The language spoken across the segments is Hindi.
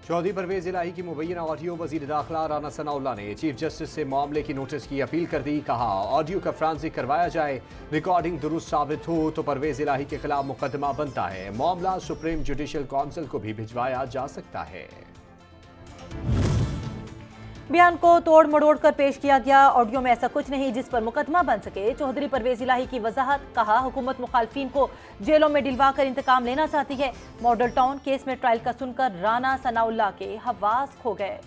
चौधरी परवेज इलाही की मुबैना ऑडियो वजीर दाखिला राना सनाउल्लाह ने चीफ जस्टिस से मामले की नोटिस की अपील कर दी। कहा ऑडियो का फॉरेंसिक करवाया जाए, रिकॉर्डिंग दुरुस्त साबित हो तो परवेज इलाही के खिलाफ मुकदमा बनता है। मामला सुप्रीम जुडिशियल काउंसिल को भी भिजवाया जा सकता है। बयान को तोड़ मरोड़ कर पेश किया गया। ऑडियो में ऐसा कुछ नहीं जिस पर मुकदमा बन सके। चौधरी परवेज इलाही की वजाहत। कहा हुकूमत मुखालफिन को जेलों में डिलवा कर इंतकाम लेना चाहती है। मॉडल टाउन केस में ट्रायल का सुनकर राना सनाउल्लाह के हवास खो गए।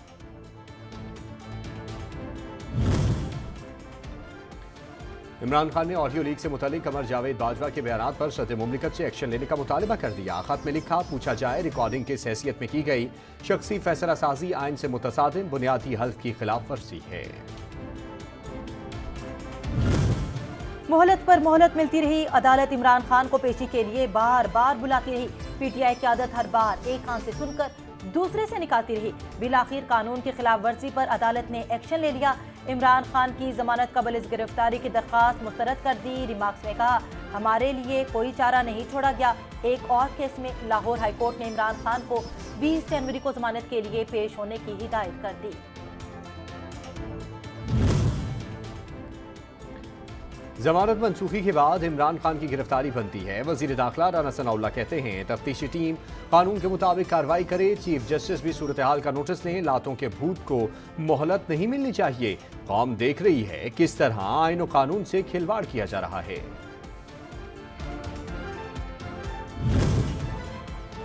इमरान खान ने ऑडियो लीक से मुतालिक कमर जावेद बाजवा के बयानात पर सदर मुमलिकत से एक्शन लेने का मुतालबा कर दिया। खत में लिखा, पूछा जाए रिकॉर्डिंग किस हैसियत में की गई। शख्सी फैसला साजी आइन से मुतसादिम बुनियादी हल्फ की खिलाफ वर्जी है। मोहलत पर मोहलत मिलती रही। अदालत इमरान खान को पेशी के लिए बार बार बुलाती रही। पीटीआई की आदत हर बार एक कान से सुनकर दूसरे से निकालती रही। बिलाखिर कानून की खिलाफ वर्जी पर अदालत ने एक्शन ले लिया। इमरान खान की जमानत कबल इस गिरफ्तारी की दरख्वास्त मुस्तरद कर दी। रिमार्क्स में कहा, हमारे लिए कोई चारा नहीं छोड़ा गया। एक और केस में लाहौर हाईकोर्ट ने इमरान खान को 20 जनवरी को जमानत के लिए पेश होने की हिदायत कर दी। जमानत मनसूखी के बाद इमरान खान की गिरफ्तारी बनती है। वजीर दाखिला राना सनाउल्लाह कहते हैं तफ्तीशी टीम कानून के मुताबिक कार्रवाई करे। चीफ जस्टिस भी सूरत हाल का नोटिस लें। लातों के भूत को मोहलत नहीं मिलनी चाहिए। कौम देख रही है किस तरह आईन और कानून से खिलवाड़ किया जा रहा है।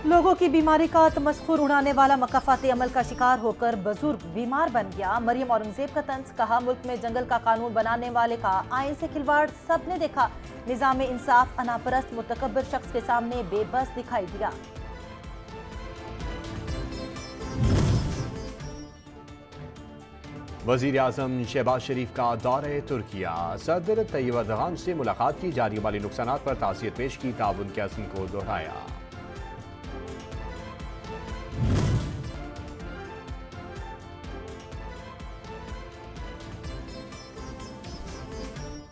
लोगों की बीमारी का तमस्खुर उड़ाने वाला मकाफाती अमल का शिकार होकर बुजुर्ग बीमार बन गया। मरियम औरंगजेब का तंज। कहा, मुल्क में जंगल का कानून बनाने वाले का आइन से खिलवाड़ सबने देखा। निजाम इंसाफ अनापरस्त मुतकब्बिर शख्स के सामने बेबस दिखाई दिया। वजीर आजम शहबाज शरीफ का दौरे तुर्किया। सदर तैयब एर्दोगान से मुलाकात की। जारी माली नुकसानात पर ताज़ियत पेश की। ताउन के अज़्म को दोहराया।